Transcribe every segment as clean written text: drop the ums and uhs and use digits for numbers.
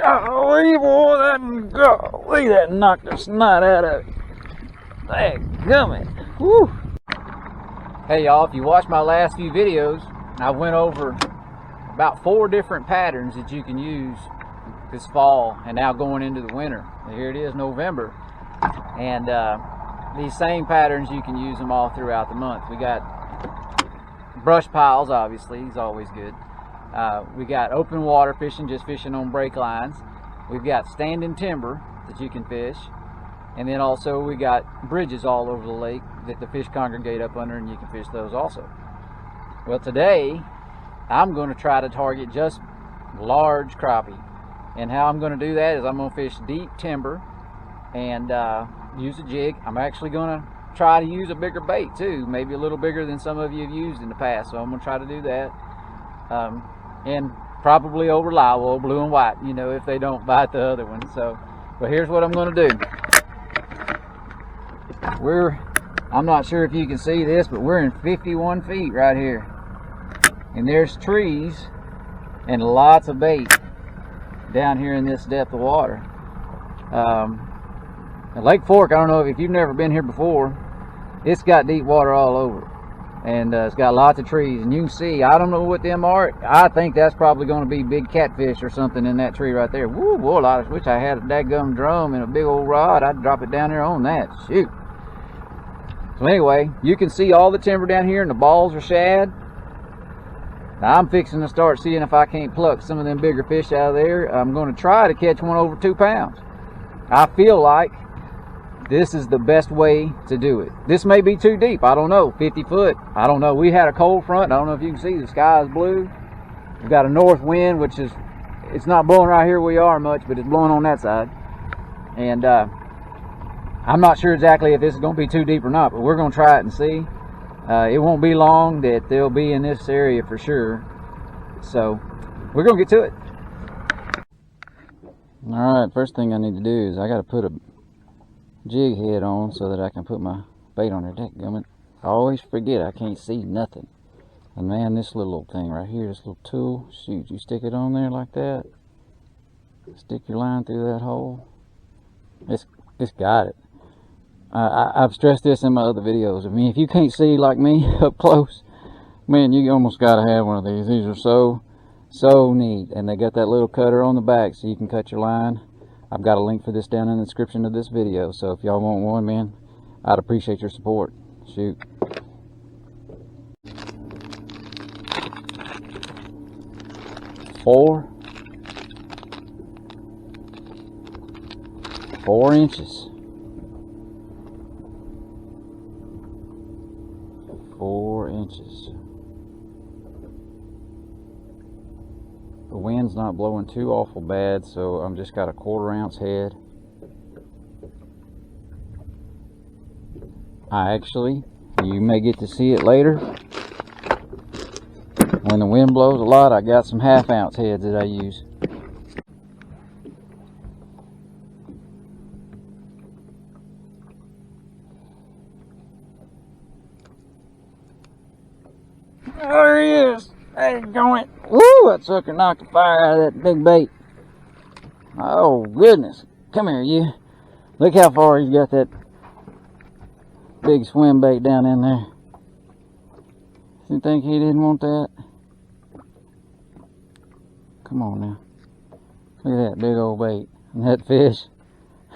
Golly, boy, that knocked the snot out of it. Dadgummit. Woo. Hey y'all, if you watched my last few videos, I went over about 4 different patterns that you can use this fall and now going into the winter. Here it is, November, and these same patterns, you can use them all throughout the month. We got brush piles, obviously, is always good. We got open water fishing, just fishing on break lines. We've got standing timber that you can fish, and then also we got bridges all over the lake that the fish congregate up under, and you can fish those also. Well, today I'm going to try to target just large crappie, and how I'm going to do that is I'm going to fish deep timber and use a jig. I'm actually going to try to use a bigger bait too, maybe a little bigger than some of you have used in the past, so I'm going to try to do that. And probably over live oil, blue and white, you know, if they don't bite the other one. So, but here's what I'm going to do. I'm not sure if you can see this, but we're in 51 feet right here, and there's trees and lots of bait down here in this depth of water. Lake Fork, I don't know if you've never been here before, it's got deep water all over, and it's got lots of trees, and you can see, I don't know what them are. I think that's probably going to be big catfish or something in that tree right there. Woo, boy, I wish I had a dadgum drum and a big old rod. I'd drop it down there on that. Shoot. So anyway, you can see all the timber down here, and the balls are shad. Now I'm fixing to start seeing if I can't pluck some of them bigger fish out of there. I'm going to try to catch one over 2 pounds. I feel like this is the best way to do it. This may be too deep, I don't know, 50 foot, I don't know. We had a cold front, I don't know if you can see, the sky is blue. We've got a north wind, which is, it's not blowing right here where we are much, but it's blowing on that side. And I'm not sure exactly if this is going to be too deep or not, but we're going to try it and see. It won't be long that they'll be in this area for sure. So we're going to get to it. Alright, first thing I need to do is I got to put a jig head on so that I can put my bait on there. Dadgummit. I always forget I can't see nothing. And man, this little thing right here, this little tool, shoot, you stick it on there like that, stick your line through that hole, it's got it. I've stressed this in my other videos. I mean, if you can't see like me up close, man, you almost got to have one of these. These are so neat, and they got that little cutter on the back so you can cut your line. I've got a link for this down in the description of this video, so if y'all want one, man, I'd appreciate your support. Shoot. Four inches. 4 inches. The wind's not blowing too awful bad, so I'm just got a 1/4 ounce head. You may get to see it later. When the wind blows a lot, I got some 1/2 ounce heads that I use. There he is. There you going. Woo! That sucker knocked the fire out of that big bait. Oh goodness. Come here, you. Look how far he's got that big swim bait down in there. You think he didn't want that? Come on now. Look at that big old bait. And that fish.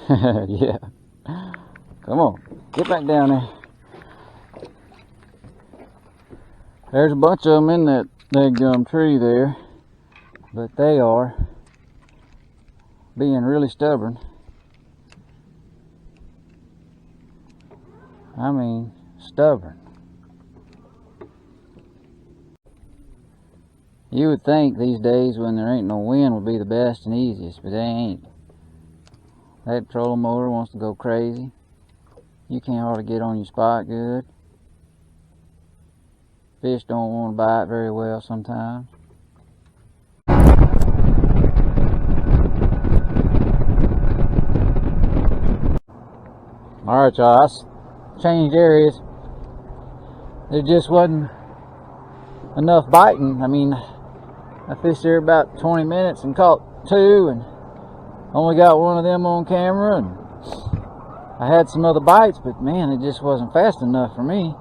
Yeah. Come on. Get back down there. There's a bunch of them in that big gum tree there, but they are being really stubborn. I mean, stubborn. You would think these days when there ain't no wind would be the best and easiest, but they ain't. That trolling motor wants to go crazy. You can't hardly get on your spot good. Fish don't want to bite very well sometimes. Alright y'all, I changed areas. There just wasn't enough biting. I mean, I fished there about 20 minutes and caught 2, and Only got one of them on camera, and I had some other bites, but man, it just wasn't fast enough for me.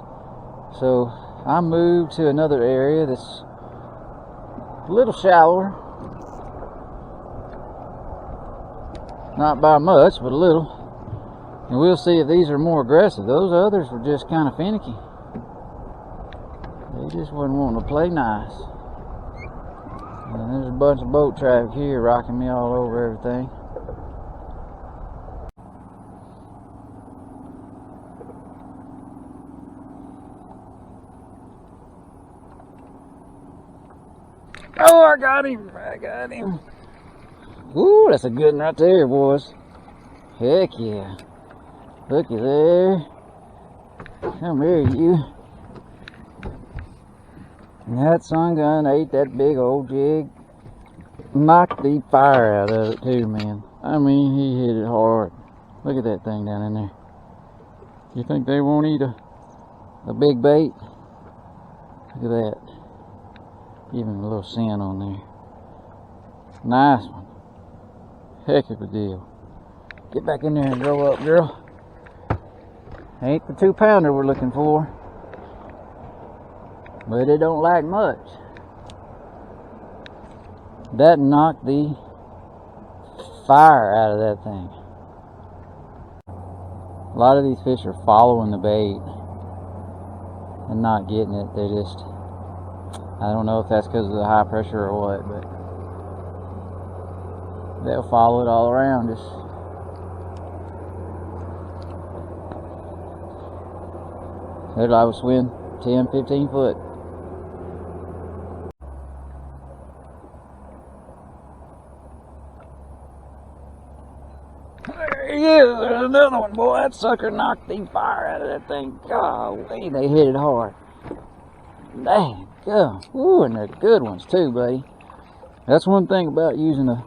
So I moved to another area that's a little shallower. Not by much, but a little. And we'll see if these are more aggressive. Those others were just kind of finicky. They just wasn't wanting to play nice. And there's a bunch of boat traffic here rocking me all over everything. Oh, I got him! I got him! Ooh, that's a good one right there, boys. Heck yeah. Looky there. Come here, you. And that sun gun ate that big old jig. Knocked the fire out of it too, man. I mean, he hit it hard. Look at that thing down in there. You think they won't eat a big bait? Look at that. Even a little sin on there. Nice one. Heck of a deal. Get back in there and grow up, girl. Ain't the 2-pounder we're looking for. But it don't like much. That knocked the fire out of that thing. A lot of these fish are following the bait and not getting it. They just, I don't know if that's because of the high pressure or what, but they'll follow it all around us. There I was swim 10, 15 foot. There he is. There's another one, boy. That sucker knocked the fire out of that thing. Golly, they hit it hard. Dang, go. Ooh, and they're good ones too, buddy. That's one thing about using a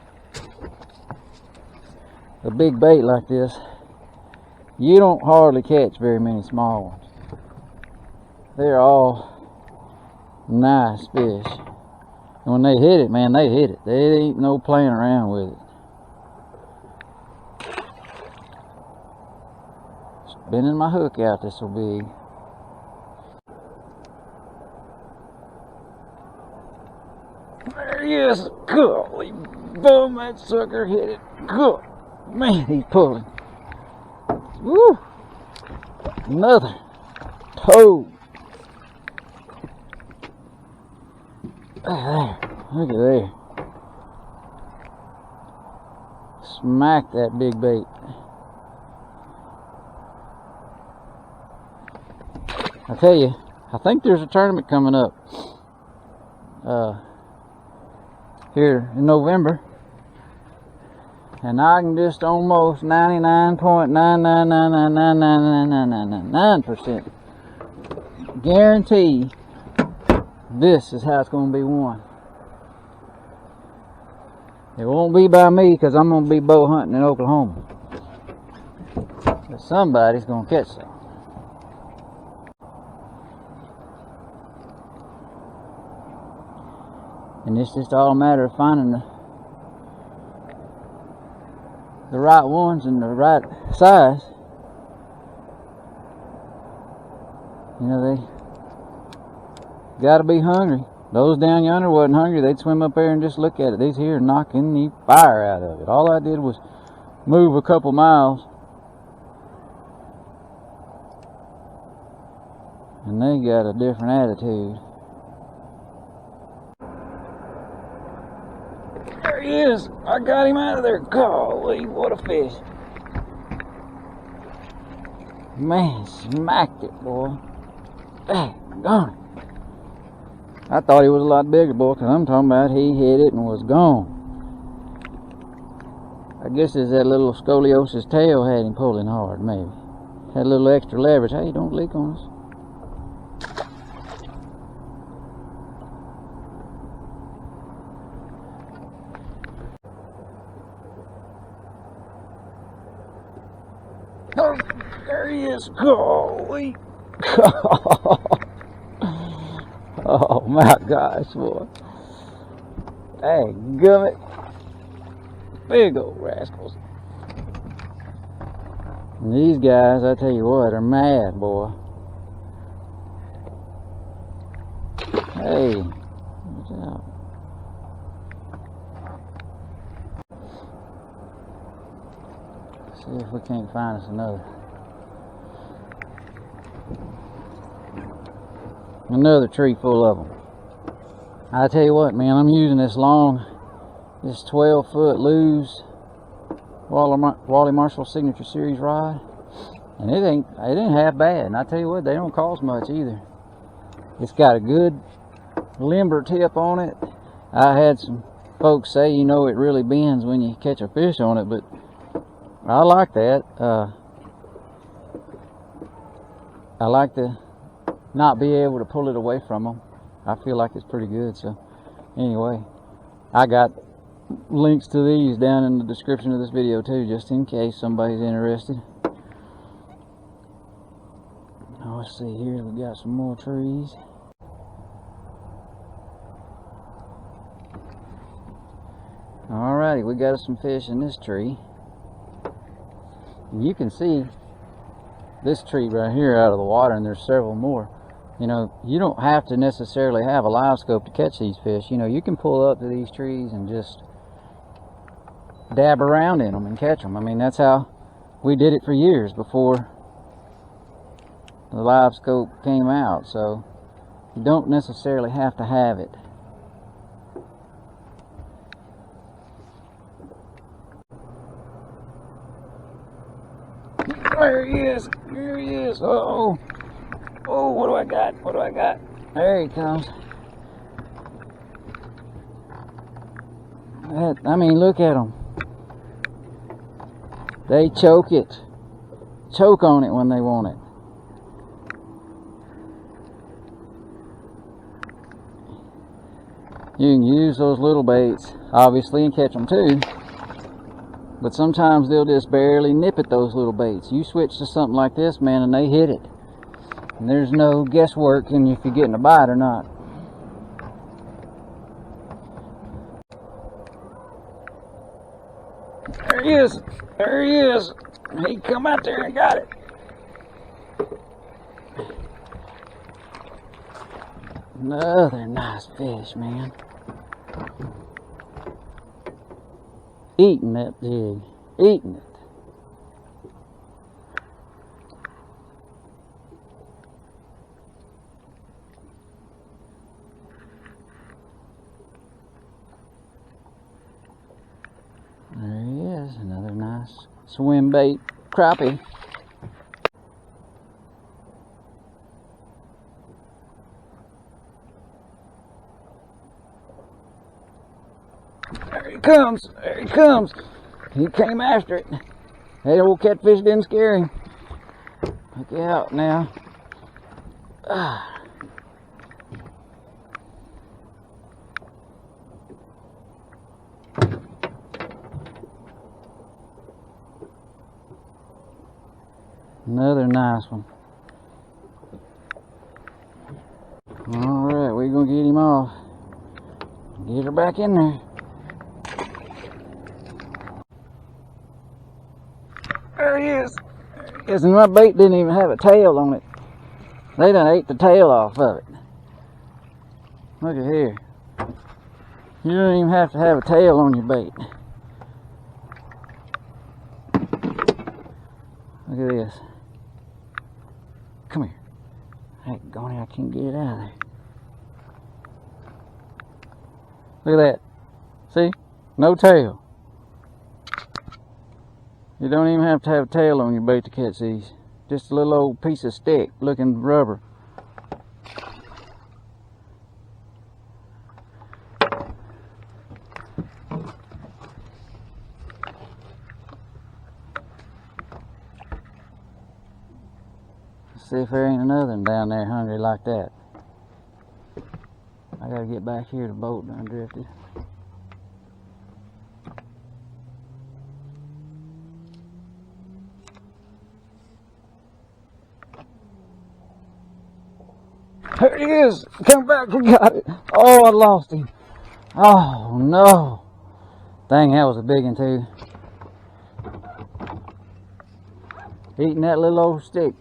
big bait like this. You don't hardly catch very many small ones. They're all nice fish. And when they hit it, man, they hit it. There ain't no playing around with it. Spinning my hook out this will be. There he is. Golly, boom, that sucker hit it. Good. Man, he's pulling. Woo! Another toad. There, look at there. Smack that big bait. I tell you, I think there's a tournament coming up here in November, and I can just almost 99.999999999% guarantee this is how it's going to be won. It won't be by me because I'm going to be bow hunting in Oklahoma. But somebody's going to catch some. And it's just all a matter of finding the right ones and the right size. You know, they gotta be hungry. Those down yonder wasn't hungry. They'd swim up there and just look at it. These here knocking the fire out of it. All I did was move a couple miles, and they got a different attitude. There he is. I got him out of there. Golly, what a fish. Man, smacked it, boy. Daggone it. I thought he was a lot bigger, boy, because I'm talking about he hit it and was gone. I guess it's that little scoliosis tail had him pulling hard, maybe. Had a little extra leverage. Hey, don't leak on us. Oh, there he is. Golly. Oh my gosh, boy. Dang gummit. Big old rascals. And these guys, I tell you what, are mad, boy. Hey, watch out. See if we can't find us another tree full of them. I tell you what, man, I'm using this 12-foot loose Wally Marshall Signature Series rod, and it ain't half bad. And I tell you what, they don't cost much either. It's got a good limber tip on it. I had some folks say, you know, it really bends when you catch a fish on it, but I like that. I like to not be able to pull it away from them. I feel like it's pretty good. So anyway, I got links to these down in the description of this video too, just in case somebody's interested. Oh, let's see here, we got some more trees. Alrighty, we got some fish in this tree. And you can see this tree right here out of the water, and there's several more. You know, you don't have to necessarily have a live scope to catch these fish. You know, you can pull up to these trees and just dab around in them and catch them. I mean, that's how we did it for years before the live scope came out. So you don't necessarily have to have it. There he is. There he is. Uh-oh. Oh, what do I got? What do I got? There he comes. I mean, look at them. They choke it. Choke on it when they want it. You can use those little baits, obviously, and catch them too. But sometimes they'll just barely nip at those little baits. You switch to something like this, man, and they hit it. And there's no guesswork in if you're getting a bite or not. There he is. There he is. He come out there and got it. Another nice fish, man. Eating that jig. Eating it. There he is. Another nice swim bait crappie. There he comes. There he comes. He came after it. That old catfish didn't scare him. Look out now. Ah. Another nice one. Alright, we're going to get him off. Get her back in there. There he is. There he is. And my bait didn't even have a tail on it. They done ate the tail off of it. Look at here. You don't even have to have a tail on your bait. Look at this. Come here. Hey, gone, I can't get it out of there. Look at that. See? No tail. You don't even have to have a tail on your bait to catch these. Just a little old piece of stick looking rubber. See if there ain't another one down there hungry like that. I gotta get back here. The boat done drifted. There he is! Come back, we got it! Oh, I lost him. Oh no! Dang, that was a big one too. Eating that little old stick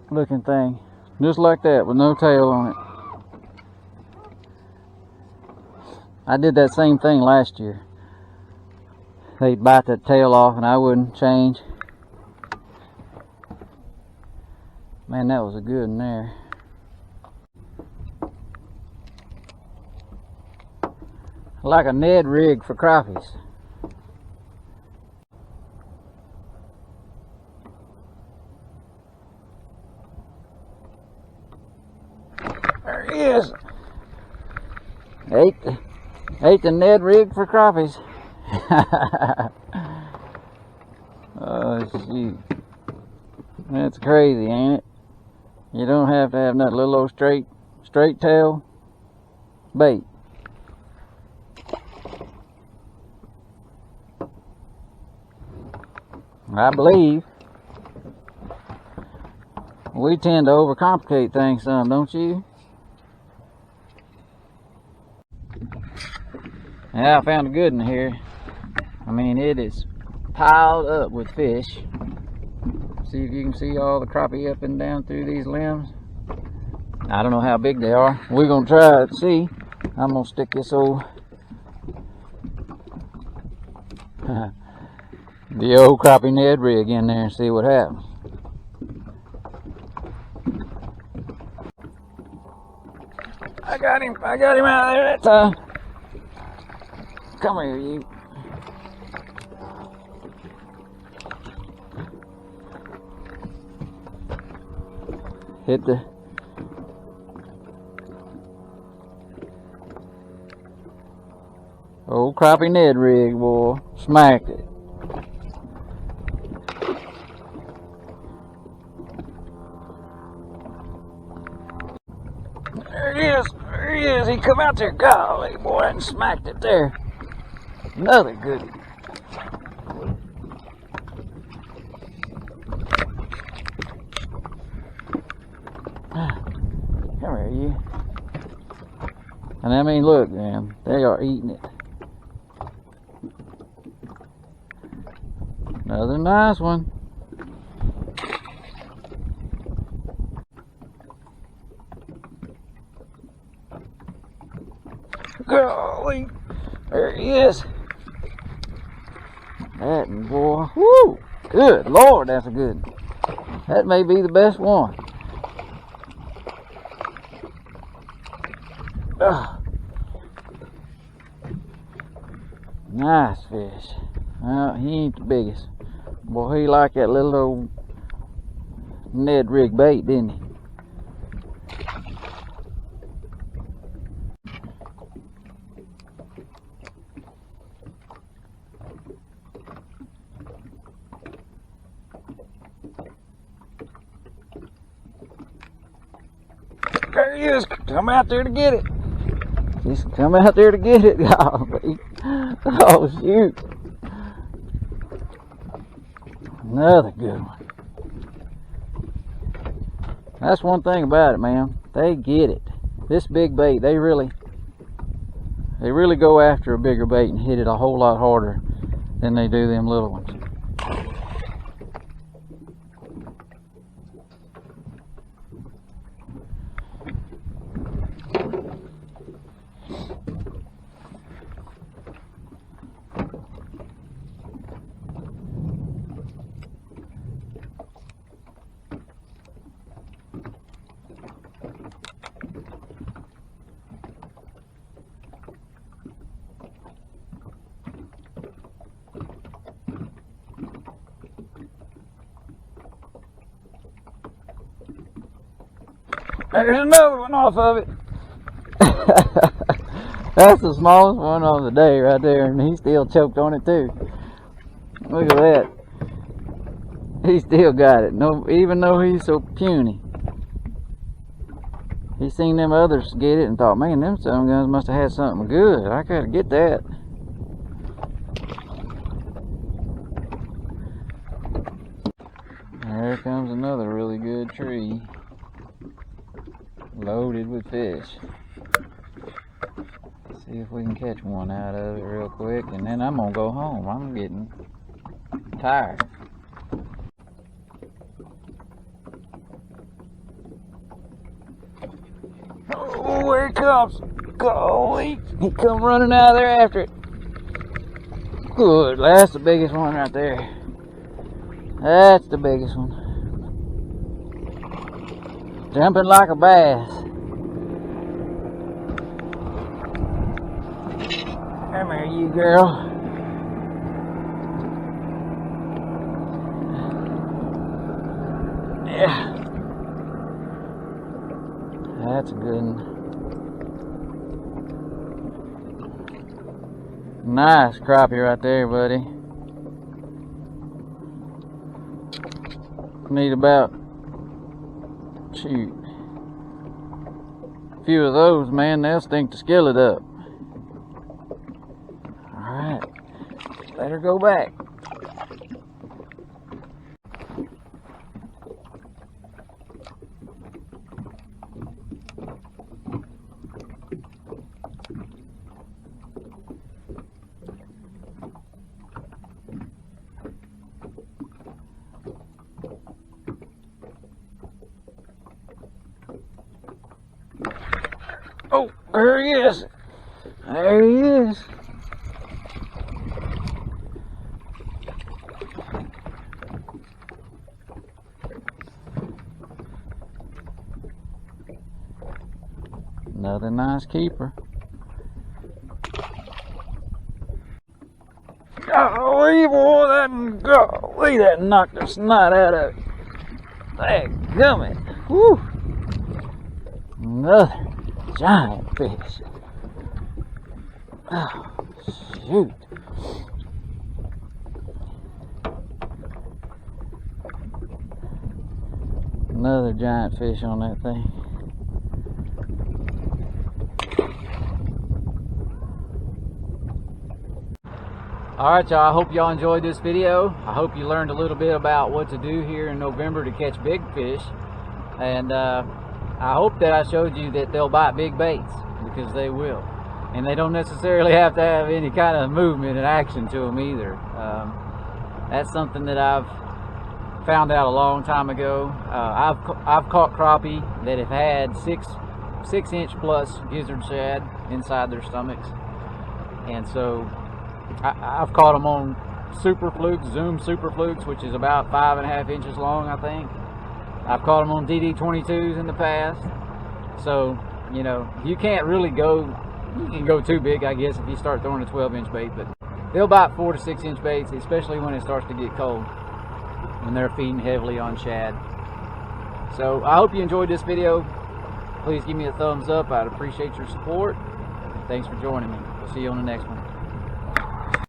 looking thing. Just like that, with no tail on it. I did that same thing last year. They'd bite that tail off and I wouldn't change. Man, that was a good one there. Like a Ned rig for crappies. There he is. Ate the Ned rig for crappies. Oh shoot. That's crazy, ain't it? You don't have to have that little old straight tail bait. I believe we tend to overcomplicate things some, don't you? Yeah, I found a good one here. I mean, it is piled up with fish. See if you can see all the crappie up and down through these limbs. I don't know how big they are. We're gonna try it, see. I'm gonna stick this old the old crappie Ned rig in there and see what happens. I got him out of there that time. Come here, you. Hit the old crappie Ned rig, boy. Smacked it. There he is. There he is. He come out there. Golly, boy, and smacked it there. Another goodie. Come here, you. And I mean, look, man, they are eating it. Another nice one. Golly, there he is. That one, boy. Woo! Good Lord, that's a good one. That may be the best one. Nice fish. Well, he ain't the biggest. Boy, he liked that little old Ned rig bait, didn't he? There he is. Come out there to get it. Just come out there to get it. Oh, shoot. Another good one. That's one thing about it, man. They get it. This big bait, they really go after a bigger bait and hit it a whole lot harder than they do them little ones. There's another one off of it. That's the smallest one of the day right there, and he still choked on it too. Look at that. He still got it, no, even though he's so puny. He seen them others get it and thought, man, them son guns must have had something good. I gotta get that. There comes another really good tree. Loaded with fish. Let's see See if we can catch one out of it real quick, and then I'm gonna go home. I'm getting tired. Oh, here it comes. Golly, he come running out of there after it. Good, that's the biggest one right there. That's the biggest one. Jumping like a bass. Come here, you girl. Yeah. That's a good one. Nice crappie right there, buddy. Need about, shoot, a few of those, man, they'll stink the skillet up. Alright, let her go back. Oh, there he is. There he is. Another nice keeper. Golly, boy, that knocked the snot out of it. Dadgummit. Whew. Another giant fish. Oh, shoot. Another giant fish on that thing. Alright, y'all, I hope y'all enjoyed this video. I hope you learned a little bit about what to do here in November to catch big fish. And I hope that I showed you that they'll bite big baits, because they will. And they don't necessarily have to have any kind of movement and action to them either. That's something that I've found out a long time ago. I've caught crappie that have had 6-inch plus gizzard shad inside their stomachs. And so I've caught them on super flukes, Zoom super flukes, which is about 5.5 inches long, I think. I've caught them on DD22s in the past. So, you know, you can't really go, you can go too big, I guess, if you start throwing a 12-inch bait, but they'll bite 4 to 6-inch baits, especially when it starts to get cold, when they're feeding heavily on shad. So I hope you enjoyed this video. Please give me a thumbs up. I'd appreciate your support. Thanks for joining me. We'll see you on the next one.